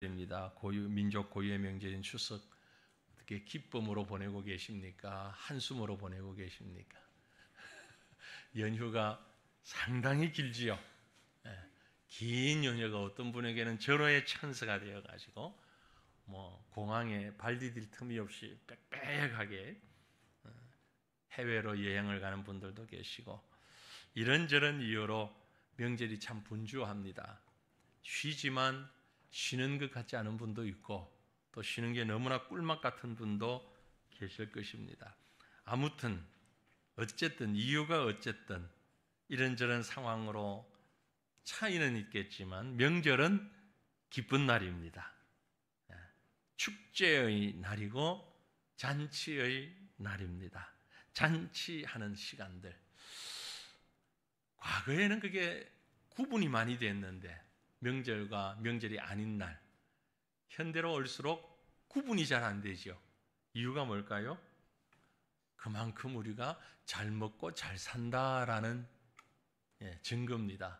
입니다. 민족 고유의 명절인 추석 어떻게 기쁨으로 보내고 계십니까? 한숨으로 보내고 계십니까? 연휴가 상당히 길지요. 긴 연휴가 어떤 분에게는 절호의 찬스가 되어가지고 공항에 발 디딜 틈이 없이 빽빽하게 해외로 여행을 가는 분들도 계시고, 이런저런 이유로 명절이 참 분주합니다. 쉬지만 쉬는 것 같지 않은 분도 있고, 또 쉬는 게 너무나 꿀맛 같은 분도 계실 것입니다. 아무튼 어쨌든 이유가 어쨌든 이런저런 상황으로 차이는 있겠지만 명절은 기쁜 날입니다. 축제의 날이고 잔치의 날입니다. 잔치하는 시간들, 과거에는 그게 구분이 많이 됐는데 명절과 명절이 아닌 날, 현대로 올수록 구분이 잘 안 되죠. 이유가 뭘까요? 그만큼 우리가 잘 먹고 잘 산다라는 증거입니다.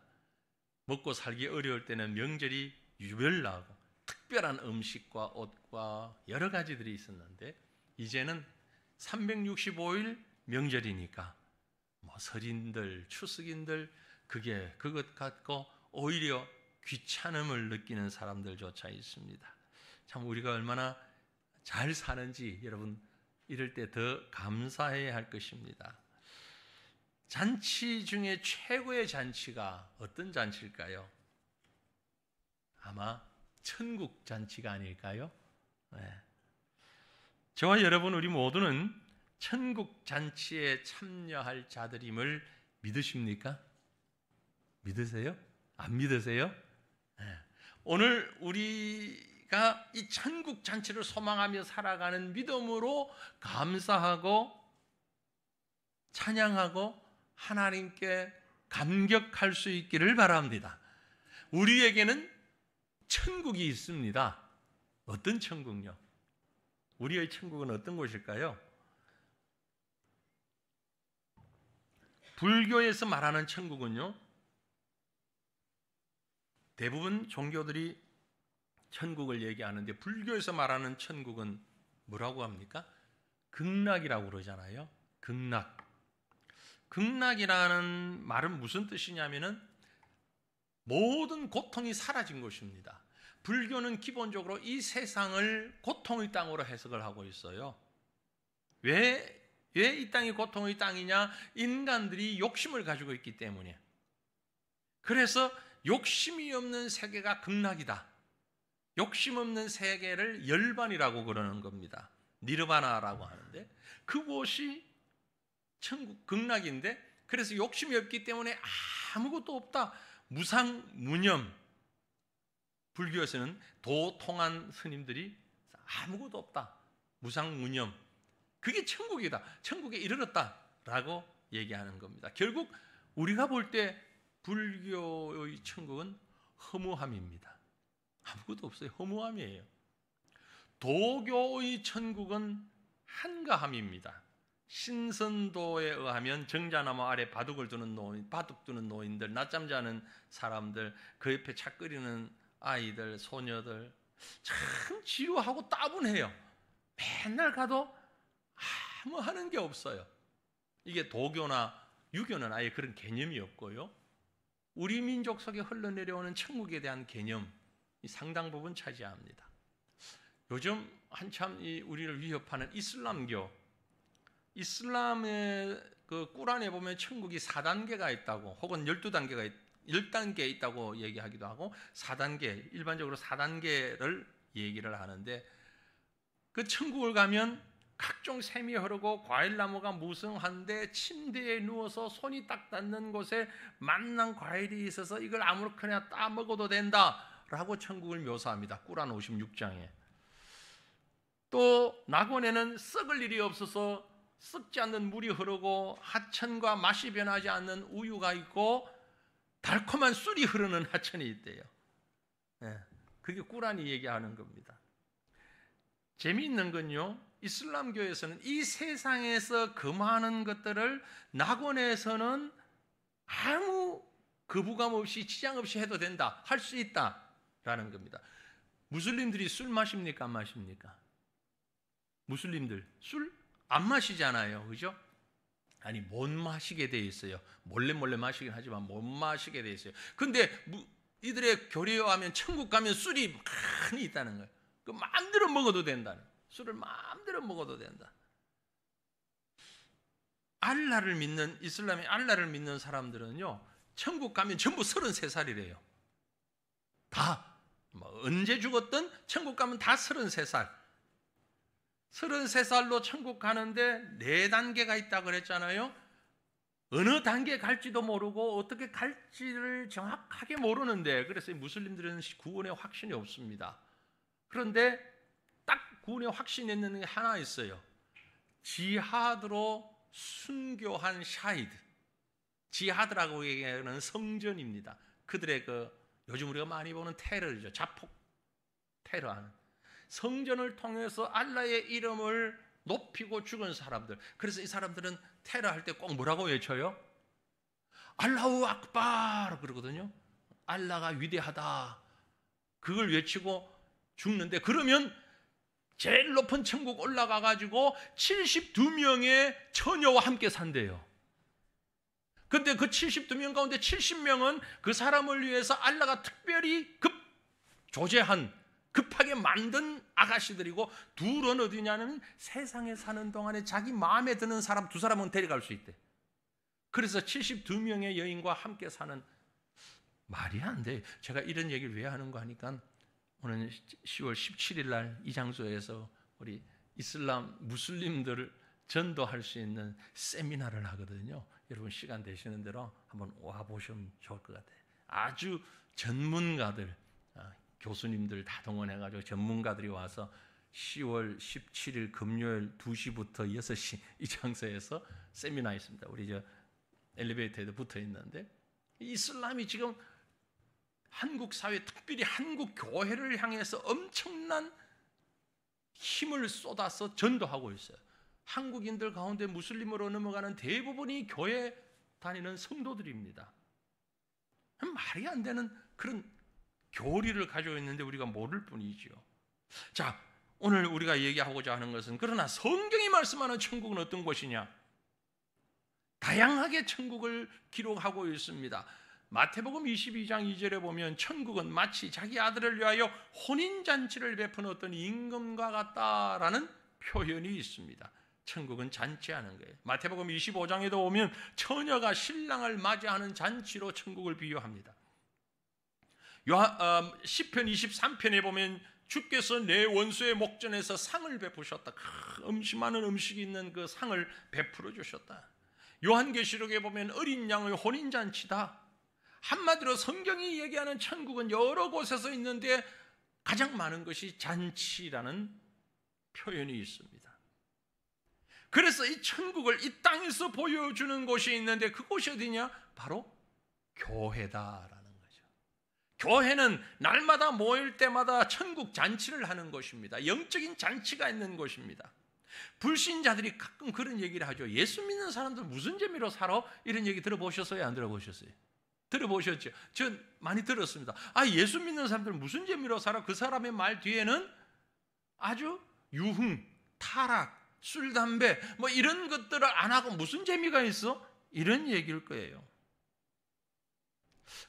먹고 살기 어려울 때는 명절이 유별나고 특별한 음식과 옷과 여러 가지들이 있었는데, 이제는 365일 명절이니까 설인들, 추석인들 그것 갖고 오히려 귀찮음을 느끼는 사람들조차 있습니다. 참 우리가 얼마나 잘 사는지 여러분 이럴 때 더 감사해야 할 것입니다. 잔치 중에 최고의 잔치가 어떤 잔치일까요? 아마 천국 잔치가 아닐까요? 저와 여러분 우리 모두는 천국 잔치에 참여할 자들임을 믿으십니까? 믿으세요? 안 믿으세요? 오늘 우리가 이 천국 잔치를 소망하며 살아가는 믿음으로 감사하고 찬양하고 하나님께 감격할 수 있기를 바랍니다. 우리에게는 천국이 있습니다. 어떤 천국요? 우리의 천국은 어떤 곳일까요? 불교에서 말하는 천국은요, 대부분 종교들이 천국을 얘기하는데 불교에서 말하는 천국은 뭐라고 합니까? 극락이라고 그러잖아요. 극락. 극락이라는 말은 무슨 뜻이냐면은 모든 고통이 사라진 것입니다. 불교는 기본적으로 이 세상을 고통의 땅으로 해석을 하고 있어요. 왜 이 땅이 고통의 땅이냐? 인간들이 욕심을 가지고 있기 때문에. 그래서 욕심이 없는 세계가 극락이다. 욕심 없는 세계를 열반이라고 그러는 겁니다. 니르바나라고 하는데, 그곳이 천국 극락인데, 그래서 욕심이 없기 때문에 아무것도 없다. 무상무념. 불교에서는 도통한 스님들이 아무것도 없다. 무상무념. 그게 천국이다. 천국에 이르렀다라고 얘기하는 겁니다. 결국 우리가 볼 때 불교의 천국은 허무함입니다. 아무것도 없어요. 허무함이에요. 도교의 천국은 한가함입니다. 신선도에 의하면 정자나무 아래 바둑 두는 노인들, 낮잠 자는 사람들, 그 옆에 차 끓이는 아이들, 소녀들, 참 지루하고 따분해요. 맨날 가도 아무 하는 게 없어요. 이게 도교나 유교는 아예 그런 개념이 없고요. 우리 민족 속에 흘러내려오는 천국에 대한 개념이 상당 부분 차지합니다. 요즘 한참 우리를 위협하는 이슬람교, 이슬람의 그 꾸란에 보면 천국이 4단계가 있다고, 혹은 10단계 있다고 얘기하기도 하고, 4단계, 일반적으로 4단계를 얘기를 하는데, 그 천국을 가면 각종 샘이 흐르고 과일나무가 무성한데 침대에 누워서 손이 딱 닿는 곳에 맛난 과일이 있어서 이걸 아무렇게나 따 먹어도 된다라고 천국을 묘사합니다. 꾸란 56장에. 또 낙원에는 썩을 일이 없어서 썩지 않는 물이 흐르고 하천과 맛이 변하지 않는 우유가 있고 달콤한 술이 흐르는 하천이 있대요. 그게 꾸란이 얘기하는 겁니다. 재미있는 건요, 이슬람교에서는 이 세상에서 그 많은 것들을 낙원에서는 아무 거부감 없이 지장 없이 해도 된다, 할 수 있다라는 겁니다. 무슬림들이 술 마십니까 안 마십니까? 무슬림들 술 안 마시잖아요, 그죠? 아니 못 마시게 돼 있어요. 몰래 마시긴 하지만 못 마시게 돼 있어요. 근데 이들의 교리에 하면 천국 가면 술이 많이 있다는 거예요. 그 마음대로 먹어도 된다는 거예요. 술을 마음대로 먹어도 된다. 알라를 믿는 이슬람의 알라를 믿는 사람들은요, 천국 가면 전부 33살이래요. 다 언제 죽었든 천국 가면 다 33살. 33살로 천국 가는데 4단계가 있다고 그랬잖아요. 어느 단계 갈지도 모르고 어떻게 갈지를 정확하게 모르는데, 그래서 무슬림들은 구원의 확신이 없습니다. 그런데 딱 구원의 확신이 있는 게 하나 있어요. 지하드로 순교한 샤히드. 지하드라고 얘기하는 성전입니다. 그들의 요즘 우리가 많이 보는 테러죠. 자폭 테러하는. 성전을 통해서 알라의 이름을 높이고 죽은 사람들. 그래서 이 사람들은 테러할 때 꼭 뭐라고 외쳐요? 알라후 악발 그러거든요. 알라가 위대하다. 그걸 외치고 죽는데, 그러면 제일 높은 천국 올라가 가지고 72명의 처녀와 함께 산대요. 근데 그 72명 가운데 70명은 그 사람을 위해서 알라가 특별히 급하게 만든 아가씨들이고, 둘은 어디냐면 세상에 사는 동안에 자기 마음에 드는 사람 2사람은 데려갈 수 있대. 그래서 72명의 여인과 함께 사는, 말이 안 돼. 제가 이런 얘기를 왜 하는 거 하니까, 오늘 10월 17일 날 이 장소에서 우리 이슬람 무슬림들을 전도할 수 있는 세미나를 하거든요. 여러분 시간 되시는 대로 한번 와보시면 좋을 것 같아요. 아주 전문가들, 교수님들 다 동원해가지고 전문가들이 와서 10월 17일 금요일 2시부터 6시 이 장소에서 세미나 있습니다. 우리 엘리베이터에도 붙어 있는데, 이슬람이 지금 한국 사회, 특별히 한국 교회를 향해서 엄청난 힘을 쏟아서 전도하고 있어요. 한국인들 가운데 무슬림으로 넘어가는 대부분이 교회 다니는 성도들입니다. 말이 안 되는 그런 교리를 가지고 있는데 우리가 모를 뿐이지요. 자, 오늘 우리가 얘기하고자 하는 것은, 그러나 성경이 말씀하는 천국은 어떤 곳이냐? 다양하게 천국을 기록하고 있습니다. 마태복음 22장 2절에 보면 천국은 마치 자기 아들을 위하여 혼인잔치를 베푸는 어떤 임금과 같다라는 표현이 있습니다. 천국은 잔치하는 거예요. 마태복음 25장에도 보면 처녀가 신랑을 맞이하는 잔치로 천국을 비유합니다. 시편 23편에 보면 주께서 내 원수의 목전에서 상을 베푸셨다. 많은 음식이 있는 그 상을 베풀어 주셨다. 요한계시록에 보면 어린 양의 혼인잔치다. 한마디로 성경이 얘기하는 천국은 여러 곳에서 있는데 가장 많은 것이 잔치라는 표현이 있습니다. 그래서 이 천국을 이 땅에서 보여주는 곳이 있는데, 그곳이 어디냐? 바로 교회다라는 거죠. 교회는 날마다 모일 때마다 천국 잔치를 하는 곳입니다. 영적인 잔치가 있는 곳입니다. 불신자들이 가끔 그런 얘기를 하죠. 예수 믿는 사람들 무슨 재미로 살아? 이런 얘기 들어보셨어요? 안 들어보셨어요? 들어보셨죠? 전 많이 들었습니다. 예수 믿는 사람들 무슨 재미로 살아? 그 사람의 말 뒤에는 아주 유흥, 타락, 술, 담배 이런 것들을 안 하고 무슨 재미가 있어? 이런 얘기일 거예요.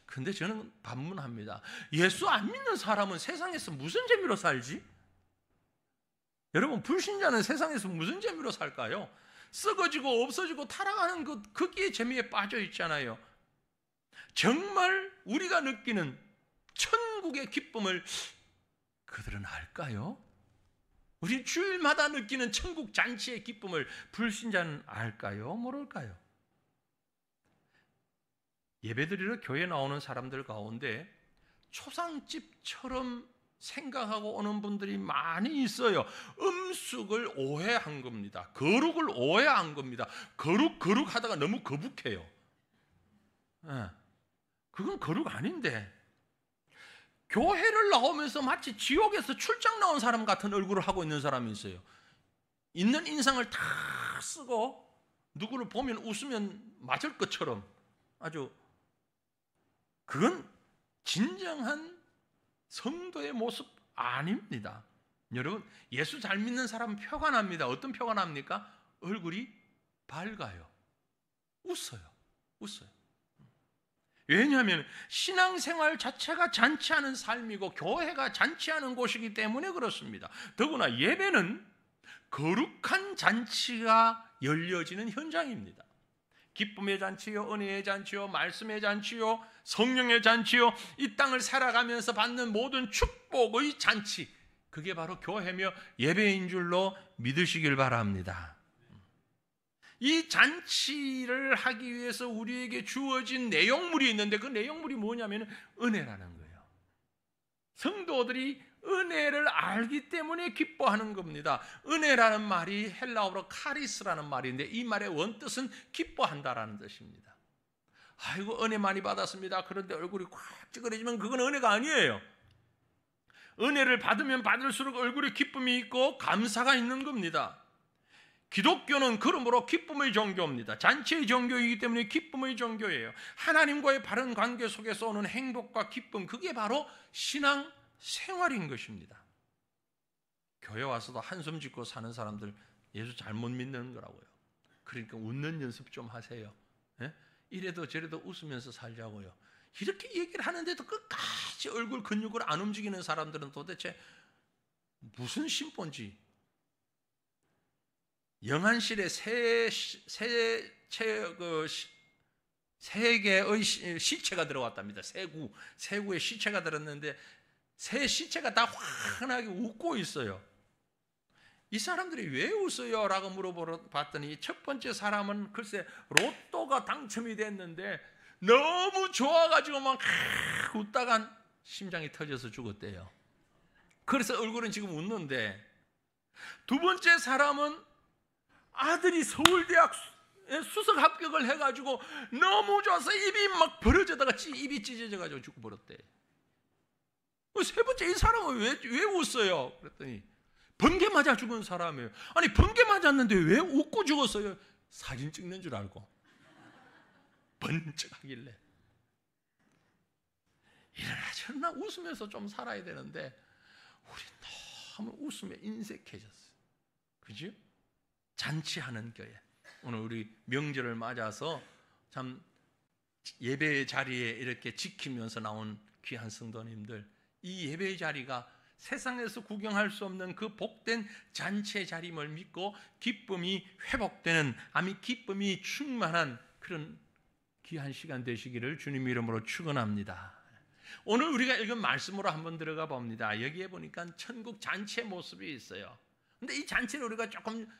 근데 저는 반문합니다. 예수 안 믿는 사람은 세상에서 무슨 재미로 살지? 여러분, 불신자는 세상에서 무슨 재미로 살까요? 썩어지고 없어지고 타락하는 것, 거기에 재미에 빠져 있잖아요. 정말 우리가 느끼는 천국의 기쁨을 그들은 알까요? 우리 주일마다 느끼는 천국 잔치의 기쁨을 불신자는 알까요? 모를까요? 예배드리러 교회 나오는 사람들 가운데 초상집처럼 생각하고 오는 분들이 많이 있어요. 음식을 오해한 겁니다. 거룩을 오해한 겁니다. 거룩 하다가 너무 거북해요. 그건 거룩 아닌데, 교회를 나오면서 마치 지옥에서 출장 나온 사람 같은 얼굴을 하고 있는 사람이 있어요. 있는 인상을 다 쓰고 누구를 보면 웃으면 맞을 것처럼 아주, 그건 진정한 성도의 모습 아닙니다. 여러분, 예수 잘 믿는 사람은 표가 납니다. 어떤 표가 납니까? 얼굴이 밝아요. 웃어요. 왜냐하면 신앙생활 자체가 잔치하는 삶이고 교회가 잔치하는 곳이기 때문에 그렇습니다. 더구나 예배는 거룩한 잔치가 열려지는 현장입니다. 기쁨의 잔치요, 은혜의 잔치요, 말씀의 잔치요, 성령의 잔치요, 이 땅을 살아가면서 받는 모든 축복의 잔치, 그게 바로 교회며 예배인 줄로 믿으시길 바랍니다. 이 잔치를 하기 위해서 우리에게 주어진 내용물이 있는데 그 내용물이 뭐냐면 은혜라는 거예요. 성도들이 은혜를 알기 때문에 기뻐하는 겁니다. 은혜라는 말이 헬라어로 카리스라는 말인데 이 말의 원뜻은 기뻐한다라는 뜻입니다. 아이고 은혜 많이 받았습니다. 그런데 얼굴이 꽉 찌그러지면 그건 은혜가 아니에요. 은혜를 받으면 받을수록 얼굴에 기쁨이 있고 감사가 있는 겁니다. 기독교는 그러므로 기쁨의 종교입니다. 잔치의 종교이기 때문에 기쁨의 종교예요. 하나님과의 바른 관계 속에서 오는 행복과 기쁨, 그게 바로 신앙 생활인 것입니다. 교회 와서도 한숨 짓고 사는 사람들 예수 잘못 믿는 거라고요. 그러니까 웃는 연습 좀 하세요. 예? 이래도 저래도 웃으면서 살자고요. 이렇게 얘기를 하는데도 끝까지 얼굴 근육을 안 움직이는 사람들은 도대체 무슨 심보인지. 영안실에 세 개의 시체가 들어왔답니다. 세구의 시체가 들었는데 새 시체가 다 환하게 웃고 있어요. 이 사람들이 왜 웃어요? 라고 물어봤더니 첫 번째 사람은 글쎄 로또가 당첨이 됐는데 너무 좋아가지고 막 웃다가 심장이 터져서 죽었대요. 그래서 얼굴은 지금 웃는데, 두 번째 사람은 아들이 서울대학 수석 합격을 해가지고 너무 좋아서 입이 막 벌어져다가 입이 찢어져가지고 죽어버렸대. 세 번째 이 사람은 왜 웃어요? 그랬더니 번개 맞아 죽은 사람이에요. 아니 번개 맞았는데 왜 웃고 죽었어요? 사진 찍는 줄 알고 번쩍하길래. 이러나 저러나 웃으면서 좀 살아야 되는데 우리 너무 웃음에 인색해졌어요. 그죠? 잔치하는 교회. 오늘 우리 명절을 맞아서 참 예배의 자리에 이렇게 지키면서 나온 귀한 성도님들, 이 예배의 자리가 세상에서 구경할 수 없는 그 복된 잔치의 자리임을 믿고 기쁨이 회복되는, 기쁨이 충만한 그런 귀한 시간 되시기를 주님 이름으로 축원합니다. 오늘 우리가 읽은 말씀으로 한번 들어가 봅니다. 여기에 보니까 천국 잔치의 모습이 있어요. 근데 이 잔치를 우리가 조금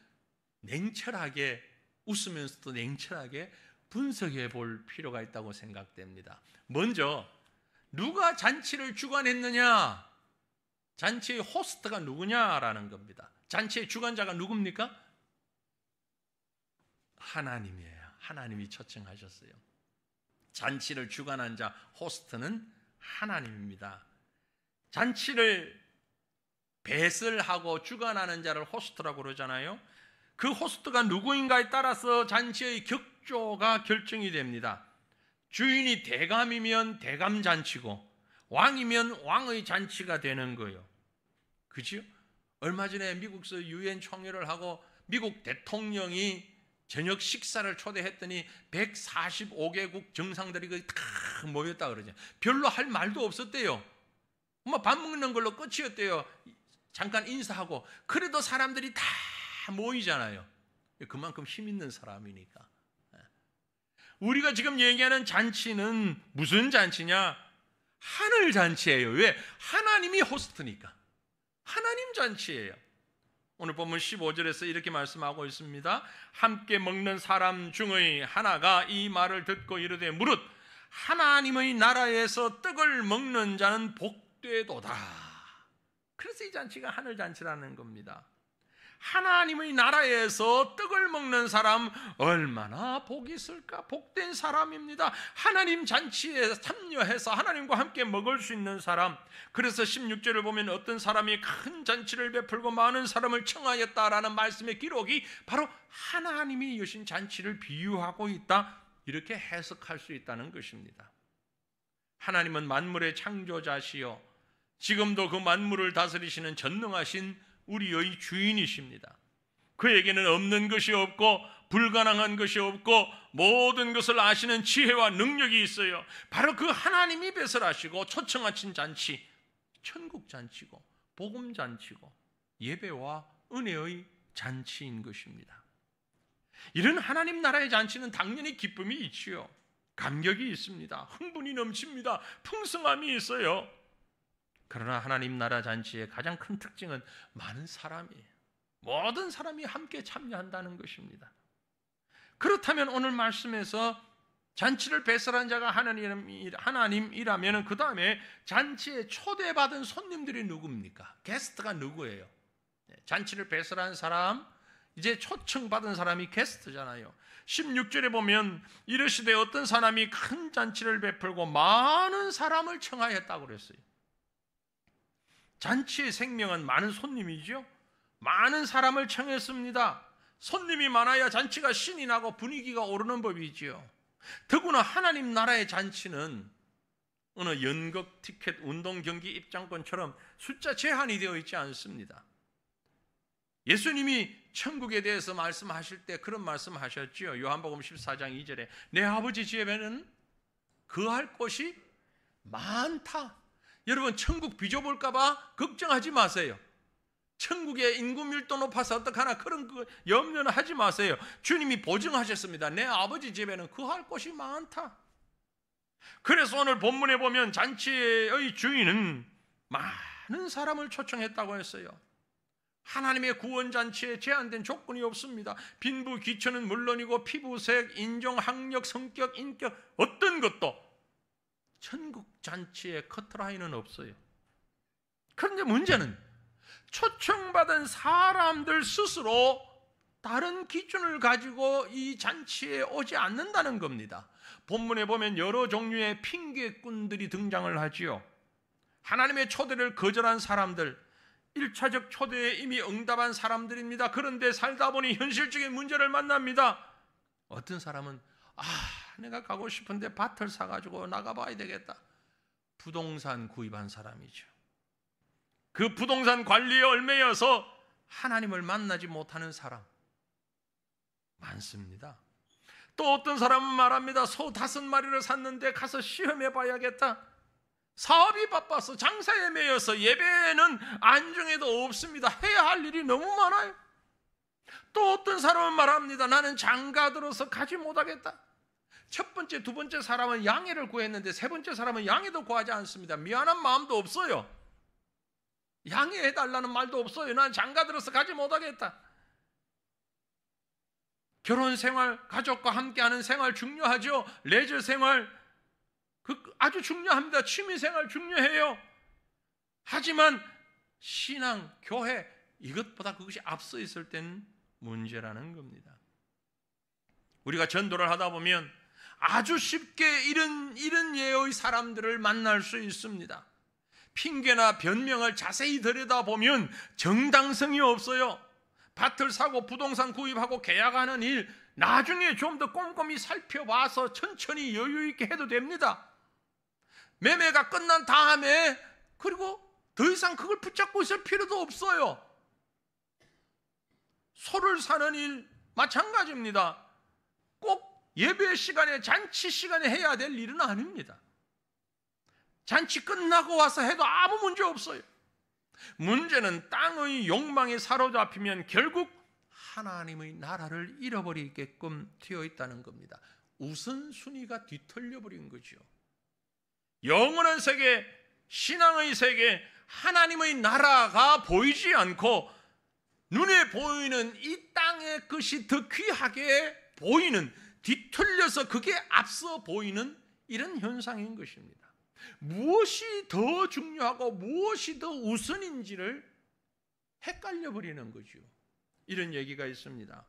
냉철하게, 웃으면서도 냉철하게 분석해 볼 필요가 있다고 생각됩니다. 먼저 누가 잔치를 주관했느냐? 잔치의 호스트가 누구냐라는 겁니다. 잔치의 주관자가 누굽니까? 하나님이에요. 하나님이 초청하셨어요. 잔치를 주관한 자, 호스트는 하나님입니다. 잔치를 배설하고 주관하는 자를 호스트라고 그러잖아요. 그 호스트가 누구인가에 따라서 잔치의 격조가 결정이 됩니다. 주인이 대감이면 대감잔치고 왕이면 왕의 잔치가 되는 거예요. 그죠? 얼마 전에 미국에서 유엔 총회를 하고 미국 대통령이 저녁 식사를 초대했더니 145개국 정상들이 거의 다 모였다 그러죠. 별로 할 말도 없었대요. 밥 먹는 걸로 끝이었대요. 잠깐 인사하고. 그래도 사람들이 다 모이잖아요. 그만큼 힘 있는 사람이니까. 우리가 지금 얘기하는 잔치는 무슨 잔치냐? 하늘 잔치예요. 왜? 하나님이 호스트니까. 하나님 잔치예요. 오늘 본문 15절에서 이렇게 말씀하고 있습니다. 함께 먹는 사람 중의 하나가 이 말을 듣고 이르되 무릇 하나님의 나라에서 떡을 먹는 자는 복되도다. 그래서 이 잔치가 하늘 잔치라는 겁니다. 하나님의 나라에서 떡을 먹는 사람 얼마나 복이 있을까? 복된 사람입니다. 하나님 잔치에 참여해서 하나님과 함께 먹을 수 있는 사람. 그래서 16절을 보면 어떤 사람이 큰 잔치를 베풀고 많은 사람을 청하였다라는 말씀의 기록이 바로 하나님이 여신 잔치를 비유하고 있다, 이렇게 해석할 수 있다는 것입니다. 하나님은 만물의 창조자시요 지금도 그 만물을 다스리시는 전능하신 우리의 주인이십니다. 그에게는 없는 것이 없고 불가능한 것이 없고 모든 것을 아시는 지혜와 능력이 있어요. 바로 그 하나님이 배설하시고 초청하신 잔치, 천국 잔치고 복음 잔치고 예배와 은혜의 잔치인 것입니다. 이런 하나님 나라의 잔치는 당연히 기쁨이 있지요. 감격이 있습니다. 흥분이 넘칩니다. 풍성함이 있어요. 그러나 하나님 나라 잔치의 가장 큰 특징은 많은 사람이에요. 모든 사람이 함께 참여한다는 것입니다. 그렇다면 오늘 말씀에서 잔치를 배설한 자가 하나님이라면 그 다음에 잔치에 초대받은 손님들이 누굽니까? 게스트가 누구예요? 잔치를 배설한 사람, 이제 초청받은 사람이 게스트잖아요. 16절에 보면 이르시되 어떤 사람이 큰 잔치를 베풀고 많은 사람을 청하였다고 그랬어요. 잔치의 생명은 많은 손님이죠. 많은 사람을 청했습니다. 손님이 많아야 잔치가 신이 나고 분위기가 오르는 법이지요. 더구나 하나님 나라의 잔치는 어느 연극, 티켓, 운동, 경기, 입장권처럼 숫자 제한이 되어 있지 않습니다. 예수님이 천국에 대해서 말씀하실 때 그런 말씀하셨지요. 요한복음 14장 2절에 내 아버지 집에는 거할 곳이 많다. 여러분 천국 비좁을까 봐 걱정하지 마세요. 천국의 인구 밀도 높아서 어떡하나 그런 염려는 하지 마세요. 주님이 보증하셨습니다. 내 아버지 집에는 거할 곳이 많다. 그래서 오늘 본문에 보면 잔치의 주인은 많은 사람을 초청했다고 했어요. 하나님의 구원잔치에 제한된 조건이 없습니다. 빈부, 귀천은 물론이고 피부색, 인종, 학력, 성격, 인격 어떤 것도 천국잔치에 커트라인은 없어요. 그런데 문제는 초청받은 사람들 스스로 다른 기준을 가지고 이 잔치에 오지 않는다는 겁니다. 본문에 보면 여러 종류의 핑계꾼들이 등장을 하지요. 하나님의 초대를 거절한 사람들, 1차적 초대에 이미 응답한 사람들입니다. 그런데 살다 보니 현실적인 문제를 만납니다. 어떤 사람은 내가 가고 싶은데 밭을 사가지고 나가봐야 되겠다. 부동산 구입한 사람이죠. 그 부동산 관리에 얽매여서 하나님을 만나지 못하는 사람 많습니다. 또 어떤 사람은 말합니다. 소 5마리를 샀는데 가서 시험해 봐야겠다. 사업이 바빠서 장사에 매여서 예배는 안중에도 없습니다. 해야 할 일이 너무 많아요. 또 어떤 사람은 말합니다. 나는 장가 들어서 가지 못하겠다. 첫 번째, 두 번째 사람은 양해를 구했는데 세 번째 사람은 양해도 구하지 않습니다. 미안한 마음도 없어요. 양해해달라는 말도 없어요. 난 장가 들어서 가지 못하겠다. 결혼 생활, 가족과 함께하는 생활 중요하죠. 레저 생활 아주 중요합니다. 취미 생활 중요해요. 하지만 신앙, 교회 이것보다 그것이 앞서 있을 때는 문제라는 겁니다. 우리가 전도를 하다 보면 아주 쉽게 이런 예의 사람들을 만날 수 있습니다. 핑계나 변명을 자세히 들여다보면 정당성이 없어요. 밭을 사고 부동산 구입하고 계약하는 일 나중에 좀 더 꼼꼼히 살펴봐서 천천히 여유 있게 해도 됩니다. 매매가 끝난 다음에 그리고 더 이상 그걸 붙잡고 있을 필요도 없어요. 소를 사는 일 마찬가지입니다. 꼭 예배 시간에 잔치 시간에 해야 될 일은 아닙니다. 잔치 끝나고 와서 해도 아무 문제 없어요. 문제는 땅의 욕망에 사로잡히면 결국 하나님의 나라를 잃어버리게끔 되어 있다는 겁니다. 우선순위가 뒤틀려버린 거죠. 영원한 세계, 신앙의 세계, 하나님의 나라가 보이지 않고 눈에 보이는 이 땅의 것이 더 귀하게 보이는, 뒤틀려서 그게 앞서 보이는 이런 현상인 것입니다. 무엇이 더 중요하고 무엇이 더 우선인지를 헷갈려 버리는 거죠. 이런 얘기가 있습니다.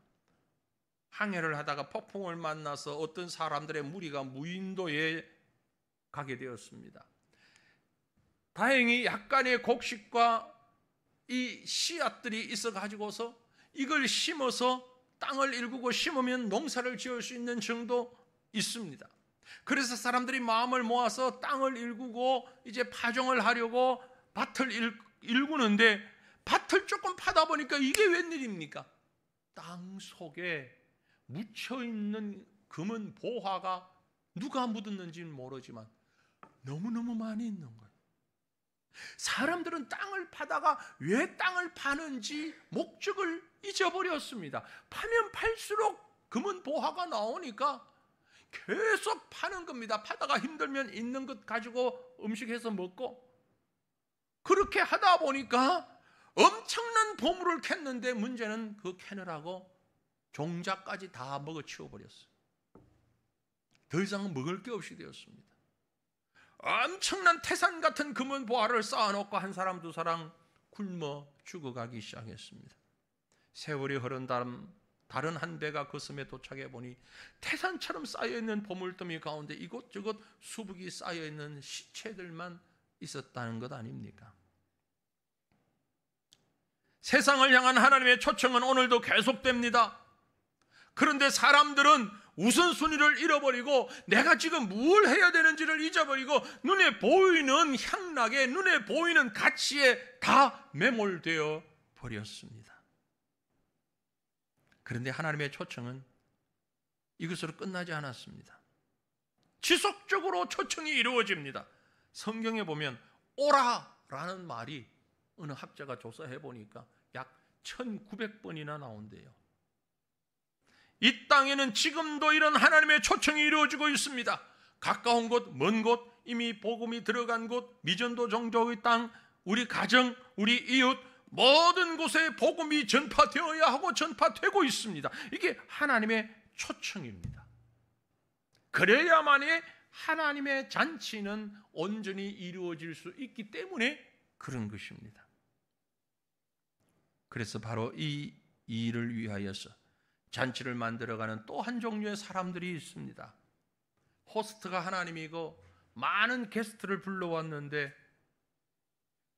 항해를 하다가 폭풍을 만나서 어떤 사람들의 무리가 무인도에 가게 되었습니다. 다행히 약간의 곡식과 이 씨앗들이 있어 가지고서 이걸 심어서 땅을 일구고 심으면 농사를 지을 수 있는 정도 있습니다. 그래서 사람들이 마음을 모아서 땅을 일구고 이제 파종을 하려고 밭을 일구는데 밭을 조금 파다 보니까 이게 웬일입니까? 땅 속에 묻혀있는 금은 보화가 누가 묻었는지는 모르지만 너무너무 많이 있는 거예요. 사람들은 땅을 파다가 왜 땅을 파는지 목적을 잊어버렸습니다. 파면 팔수록 금은 보화가 나오니까 계속 파는 겁니다. 파다가 힘들면 있는 것 가지고 음식해서 먹고, 그렇게 하다 보니까 엄청난 보물을 캤는데 문제는 그 캐느라고 종자까지 다 먹어치워 버렸어요. 더 이상 먹을 게 없이 되었습니다. 엄청난 태산 같은 금은 보화를 쌓아놓고 한 사람 두 사람 굶어 죽어가기 시작했습니다. 세월이 흐른 다른 한 배가 그 섬에 도착해 보니 태산처럼 쌓여있는 보물더미 가운데 이곳저곳 수북이 쌓여있는 시체들만 있었다는 것 아닙니까? 세상을 향한 하나님의 초청은 오늘도 계속됩니다. 그런데 사람들은 우선순위를 잃어버리고 내가 지금 뭘 해야 되는지를 잊어버리고 눈에 보이는 향락에, 눈에 보이는 가치에 다 매몰되어 버렸습니다. 그런데 하나님의 초청은 이것으로 끝나지 않았습니다. 지속적으로 초청이 이루어집니다. 성경에 보면 오라라는 말이 어느 학자가 조사해 보니까 약 1900번이나 나온대요. 이 땅에는 지금도 이런 하나님의 초청이 이루어지고 있습니다. 가까운 곳, 먼 곳, 이미 복음이 들어간 곳, 미전도 종족의 땅, 우리 가정, 우리 이웃, 모든 곳에 복음이 전파되어야 하고 전파되고 있습니다. 이게 하나님의 초청입니다. 그래야만이 하나님의 잔치는 온전히 이루어질 수 있기 때문에 그런 것입니다. 그래서 바로 이 일을 위하여서 잔치를 만들어가는 또 한 종류의 사람들이 있습니다. 호스트가 하나님이고 많은 게스트를 불러왔는데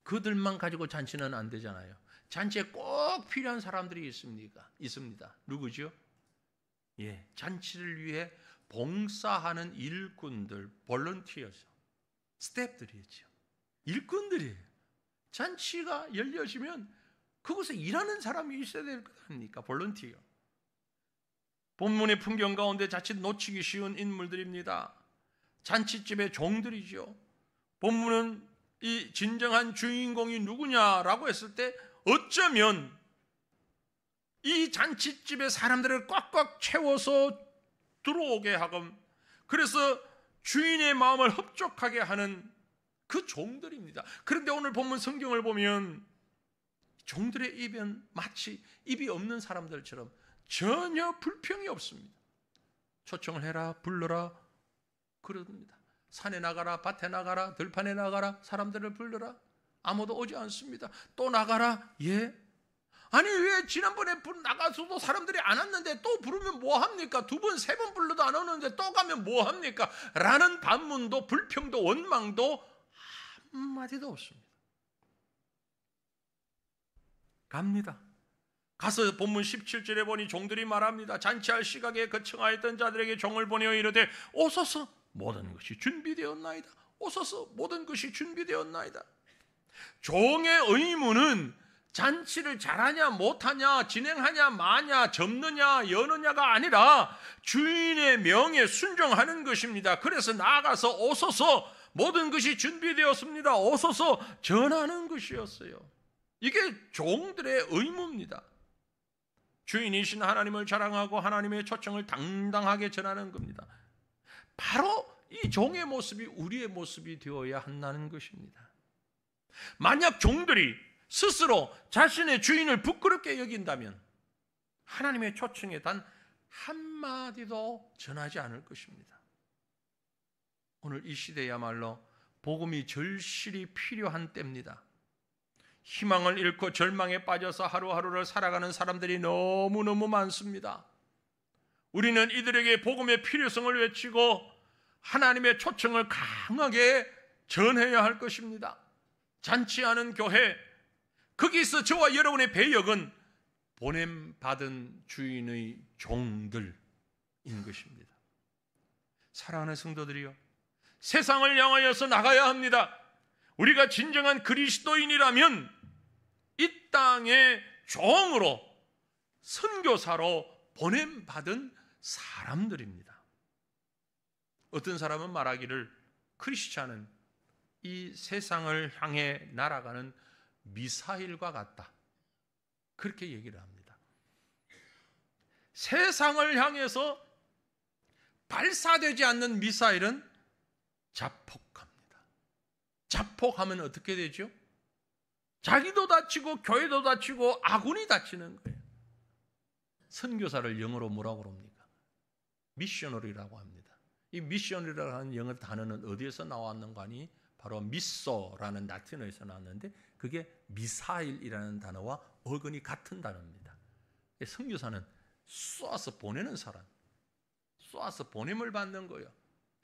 그들만 가지고 잔치는 안 되잖아요. 잔치에 꼭 필요한 사람들이 있습니다. 누구죠? 잔치를 위해 봉사하는 일꾼들, 볼런티어죠. 스태프들이죠. 일꾼들이에요. 잔치가 열려지면 그곳에 일하는 사람이 있어야 될 것 아닙니까? 볼런티어. 본문의 풍경 가운데 자칫 놓치기 쉬운 인물들입니다. 잔치집의 종들이죠. 본문은 이 진정한 주인공이 누구냐라고 했을 때 어쩌면 이 잔치집의 사람들을 꽉꽉 채워서 들어오게 하고 그래서 주인의 마음을 흡족하게 하는 그 종들입니다. 그런데 오늘 본문 성경을 보면 종들의 입은 마치 입이 없는 사람들처럼 전혀 불평이 없습니다. 초청을 해라, 불러라 그럽니다. 산에 나가라, 밭에 나가라, 들판에 나가라, 사람들을 불러라. 아무도 오지 않습니다. 또 나가라. 아니 왜 지난번에 나가서도 사람들이 안 왔는데 또 부르면 뭐합니까? 2번, 3번 불러도 안 오는데 또 가면 뭐합니까? 라는 반문도 불평도 원망도 한마디도 없습니다. 갑니다. 가서 본문 17절에 보니 종들이 말합니다. 잔치할 시각에 거청하였던 자들에게 종을 보내어 이르되 오소서 모든 것이 준비되었나이다. 오소서 모든 것이 준비되었나이다. 종의 의무는 잔치를 잘하냐 못하냐 진행하냐 마냐 접느냐 여느냐가 아니라 주인의 명에 순종하는 것입니다. 그래서 나아가서 오소서 모든 것이 준비되었습니다. 오소서 전하는 것이었어요. 이게 종들의 의무입니다. 주인이신 하나님을 자랑하고 하나님의 초청을 당당하게 전하는 겁니다. 바로 이 종의 모습이 우리의 모습이 되어야 한다는 것입니다. 만약 종들이 스스로 자신의 주인을 부끄럽게 여긴다면 하나님의 초청에 단 한마디도 전하지 않을 것입니다. 오늘 이 시대야말로 복음이 절실히 필요한 때입니다. 희망을 잃고 절망에 빠져서 하루하루를 살아가는 사람들이 너무너무 많습니다. 우리는 이들에게 복음의 필요성을 외치고 하나님의 초청을 강하게 전해야 할 것입니다. 잔치하는 교회, 거기서 저와 여러분의 배역은 보냄받은 주인의 종들인 것입니다. 사랑하는 성도들이여, 세상을 향하여서 나가야 합니다. 우리가 진정한 그리스도인이라면 이 땅의 종으로, 선교사로 보냄받은 사람들입니다. 어떤 사람은 말하기를 크리스찬은 이 세상을 향해 날아가는 미사일과 같다, 그렇게 얘기를 합니다. 세상을 향해서 발사되지 않는 미사일은 자폭합니다. 자폭하면 어떻게 되죠? 자기도 다치고 교회도 다치고 아군이 다치는 거예요. 선교사를 영어로 뭐라고 그럽니까? 미셔너리라고 합니다. 이 미셔너리라는 영어 단어는 어디에서 나왔는가 하니 바로 미소라는 라틴어에서 나왔는데 그게 미사일이라는 단어와 어근이 같은 단어입니다. 선교사는 쏘아서 보내는 사람, 쏘아서 보냄을 받는 거예요.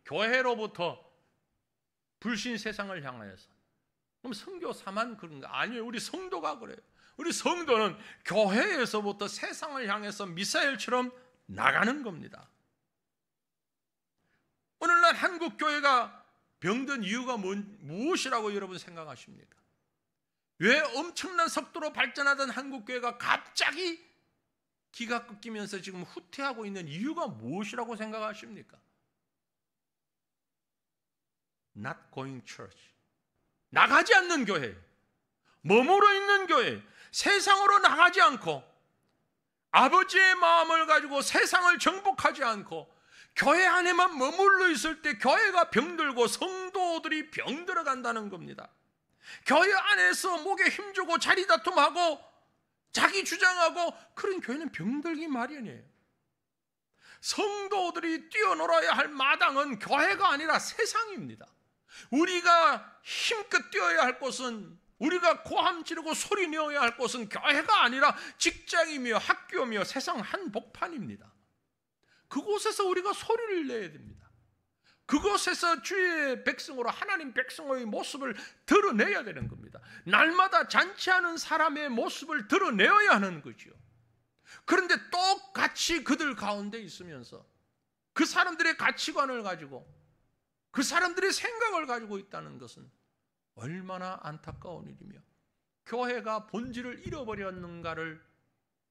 교회로부터 불신 세상을 향하여서. 그럼 선교사만 그런가? 아니에요. 우리 성도가 그래요. 우리 성도는 교회에서부터 세상을 향해서 미사일처럼 나가는 겁니다. 오늘날 한국 교회가 병든 이유가 무엇이라고 여러분 생각하십니까? 왜 엄청난 속도로 발전하던 한국 교회가 갑자기 기가 꺾이면서 지금 후퇴하고 있는 이유가 무엇이라고 생각하십니까? Not going church. 나가지 않는 교회, 머무르 있는 교회, 세상으로 나가지 않고 아버지의 마음을 가지고 세상을 정복하지 않고 교회 안에만 머물러 있을 때 교회가 병들고 성도들이 병들어 간다는 겁니다. 교회 안에서 목에 힘주고 자리다툼하고 자기 주장하고 그런 교회는 병들기 마련이에요. 성도들이 뛰어놀아야 할 마당은 교회가 아니라 세상입니다. 우리가 힘껏 뛰어야 할 곳은, 우리가 고함 지르고 소리 내어야 할 곳은 교회가 아니라 직장이며 학교며 세상 한복판입니다. 그곳에서 우리가 소리를 내야 됩니다. 그곳에서 주의 백성으로, 하나님 백성의 모습을 드러내야 되는 겁니다. 날마다 잔치하는 사람의 모습을 드러내어야 하는 거죠. 그런데 똑같이 그들 가운데 있으면서 그 사람들의 가치관을 가지고 그 사람들의 생각을 가지고 있다는 것은 얼마나 안타까운 일이며 교회가 본질을 잃어버렸는가를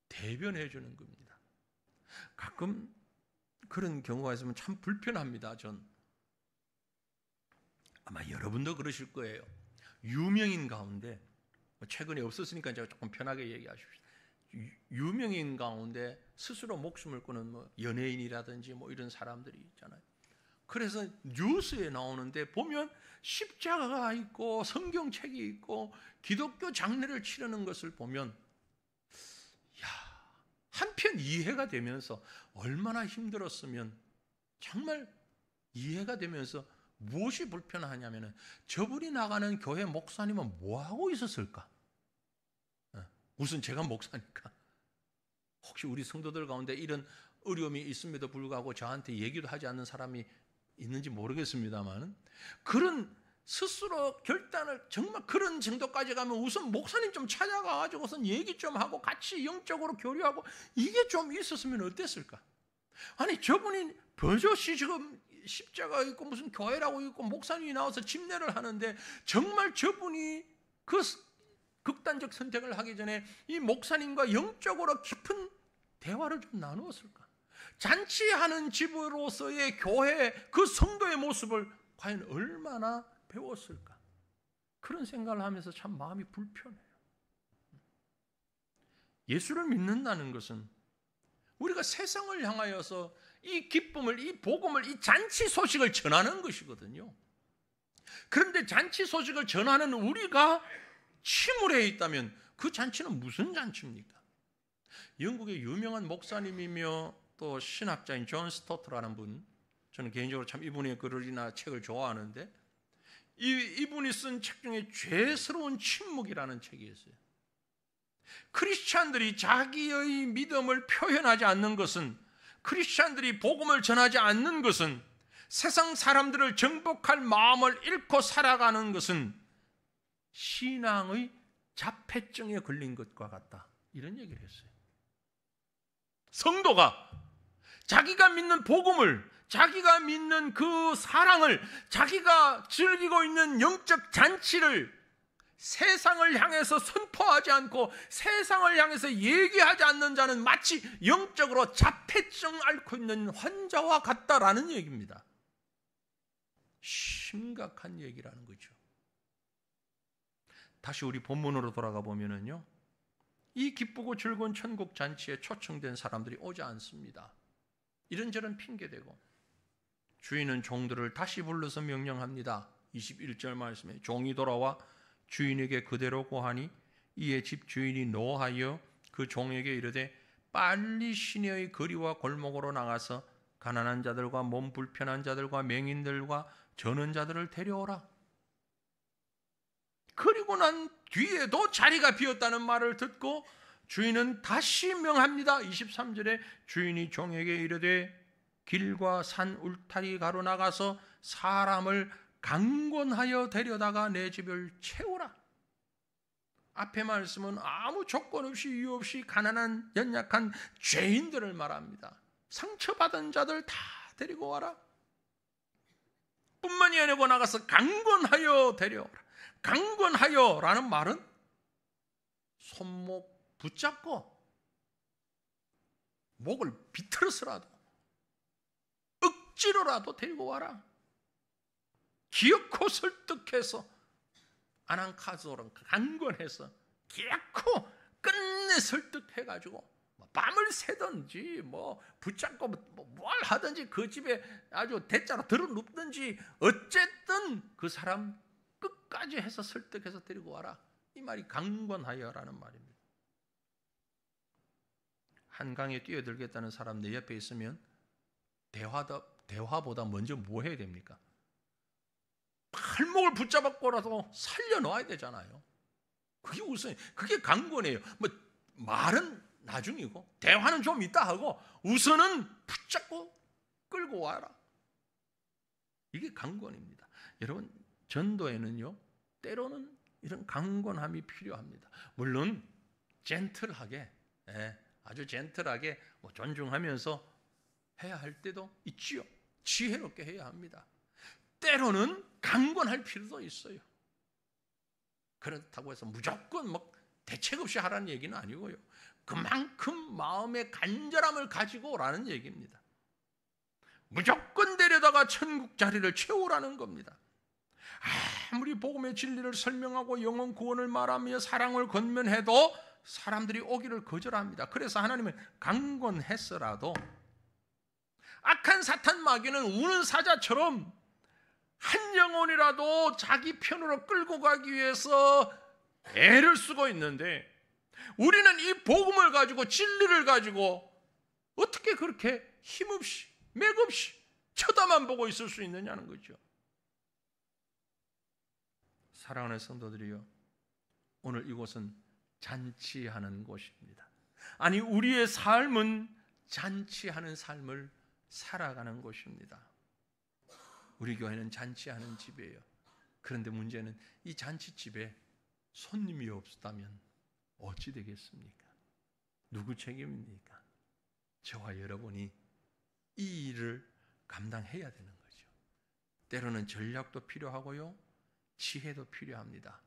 대변해 주는 겁니다. 가끔 그런 경우가 있으면 참 불편합니다. 전 아마 여러분도 그러실 거예요. 유명인 가운데, 최근에 없었으니까 제가 조금 편하게 얘기하십시오. 유명인 가운데 스스로 목숨을 끊은 연예인이라든지 이런 사람들이 있잖아요. 그래서 뉴스에 나오는데 보면 십자가가 있고 성경책이 있고 기독교 장례를 치르는 것을 보면 한편 이해가 되면서 얼마나 힘들었으면 정말 이해가 되면서 무엇이 불편하냐면 저분이 나가는 교회 목사님은 뭐하고 있었을까? 무슨 제가 목사니까 혹시 우리 성도들 가운데 이런 어려움이 있음에도 불구하고 저한테 얘기도 하지 않는 사람이 있는지 모르겠습니다만 그런 스스로 결단을 정말 그런 정도까지 가면 우선 목사님 좀 찾아가가지고 우선 얘기 좀 하고 같이 영적으로 교류하고 이게 좀 있었으면 어땠을까? 아니 저분이 버젓이 지금 십자가 있고 무슨 교회라고 있고 목사님이 나와서 집례를 하는데 정말 저분이 그 극단적 선택을 하기 전에 이 목사님과 영적으로 깊은 대화를 좀 나누었을까? 잔치하는 집으로서의 교회 그 성도의 모습을 과연 얼마나 배웠을까? 그런 생각을 하면서 참 마음이 불편해요. 예수를 믿는다는 것은 우리가 세상을 향하여서 이 기쁨을, 이 복음을, 이 잔치 소식을 전하는 것이거든요. 그런데 잔치 소식을 전하는 우리가 침울해 있다면 그 잔치는 무슨 잔치입니까? 영국의 유명한 목사님이며 또 신학자인 존 스토트라는 분, 저는 개인적으로 참 이분의 글이나 책을 좋아하는데 이분이 쓴 책 중에 죄스러운 침묵이라는 책이 있어요. 크리스찬들이 자기의 믿음을 표현하지 않는 것은, 크리스찬들이 복음을 전하지 않는 것은, 세상 사람들을 정복할 마음을 잃고 살아가는 것은 신앙의 자폐증에 걸린 것과 같다, 이런 얘기를 했어요. 성도가 자기가 믿는 복음을, 자기가 믿는 그 사랑을, 자기가 즐기고 있는 영적 잔치를 세상을 향해서 선포하지 않고 세상을 향해서 얘기하지 않는 자는 마치 영적으로 자폐증 앓고 있는 환자와 같다라는 얘기입니다. 심각한 얘기라는 거죠. 다시 우리 본문으로 돌아가 보면은요, 이 기쁘고 즐거운 천국 잔치에 초청된 사람들이 오지 않습니다. 이런저런 핑계대고 주인은 종들을 다시 불러서 명령합니다. 21절 말씀에 종이 돌아와 주인에게 그대로 고하니 이에 집 주인이 노하여 그 종에게 이르되 빨리 시내의 거리와 골목으로 나가서 가난한 자들과 몸 불편한 자들과 맹인들과 저는 자들을 데려오라. 그리고 난 뒤에도 자리가 비었다는 말을 듣고 주인은 다시 명합니다. 23절에 주인이 종에게 이르되 길과 산 울타리 가로 나가서 사람을 강권하여 데려다가 내 집을 채우라. 앞의 말씀은 아무 조건 없이 이유 없이 가난한 연약한 죄인들을 말합니다. 상처받은 자들 다 데리고 와라. 뿐만이 아니고 나가서 강권하여 데려오라. 강권하여라는 말은 손목 붙잡고 목을 비틀어서라도 억지로라도 데리고 와라. 기어코 설득해서 아난카스오랑 강권해서 기어코 끝내 설득해가지고 밤을 새든지 붙잡고 뭘 하든지 그 집에 아주 대자로 들어눕든지 어쨌든 그 사람 끝까지 해서 설득해서 데리고 와라. 이 말이 강권하여라는 말입니다. 한강에 뛰어들겠다는 사람 내 옆에 있으면 대화보다 먼저 뭐 해야 됩니까? 발목을 붙잡았고라도 살려놓아야 되잖아요. 그게 우선, 그게 강권이에요. 말은 나중이고 대화는 좀 이따 하고 우선은 붙잡고 끌고 와라. 이게 강권입니다. 여러분, 전도에는요 때로는 이런 강권함이 필요합니다. 물론 젠틀하게, 아주 젠틀하게 존중하면서 해야 할 때도 있지요. 지혜롭게 해야 합니다. 때로는 강권할 필요도 있어요. 그렇다고 해서 무조건 대책 없이 하라는 얘기는 아니고요. 그만큼 마음의 간절함을 가지고 오라는 얘기입니다. 무조건 데려다가 천국 자리를 채우라는 겁니다. 아무리 복음의 진리를 설명하고 영혼 구원을 말하며 사랑을 권면해도 사람들이 오기를 거절합니다. 그래서 하나님은 강권했어라도 악한 사탄 마귀는 우는 사자처럼 한 영혼이라도 자기 편으로 끌고 가기 위해서 애를 쓰고 있는데 우리는 이 복음을 가지고 진리를 가지고 어떻게 그렇게 힘없이 맥없이 쳐다만 보고 있을 수 있느냐는 거죠. 사랑하는 성도들이요, 오늘 이곳은 잔치하는 곳입니다. 아니, 우리의 삶은 잔치하는 삶을 살아가는 곳입니다. 우리 교회는 잔치하는 집이에요. 그런데 문제는 이 잔치집에 손님이 없다면 어찌 되겠습니까? 누구 책임입니까? 저와 여러분이 이 일을 감당해야 되는 거죠. 때로는 전략도 필요하고요, 지혜도 필요합니다.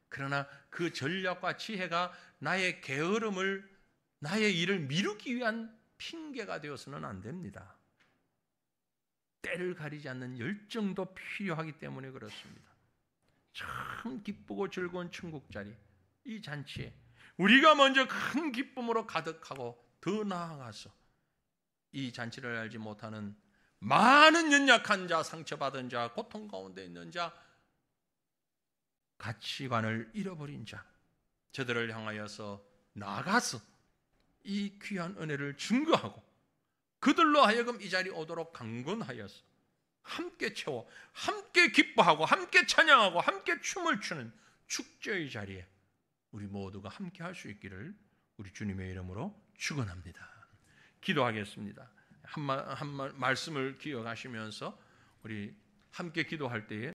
그러나 그 전략과 지혜가 나의 게으름을, 나의 일을 미루기 위한 핑계가 되어서는 안 됩니다. 때를 가리지 않는 열정도 필요하기 때문에 그렇습니다. 참 기쁘고 즐거운 천국자리, 이 잔치에 우리가 먼저 큰 기쁨으로 가득하고 더 나아가서 이 잔치를 알지 못하는 많은 연약한 자, 상처받은 자, 고통 가운데 있는 자, 가치관을 잃어버린 자, 저들을 향하여서 나가서 이 귀한 은혜를 증거하고 그들로 하여금 이 자리에 오도록 강권하여서 함께 채워, 함께 기뻐하고 함께 찬양하고 함께 춤을 추는 축제의 자리에 우리 모두가 함께 할 수 있기를 우리 주님의 이름으로 축원합니다. 기도하겠습니다. 한 말씀을 기억하시면서 우리 함께 기도할 때에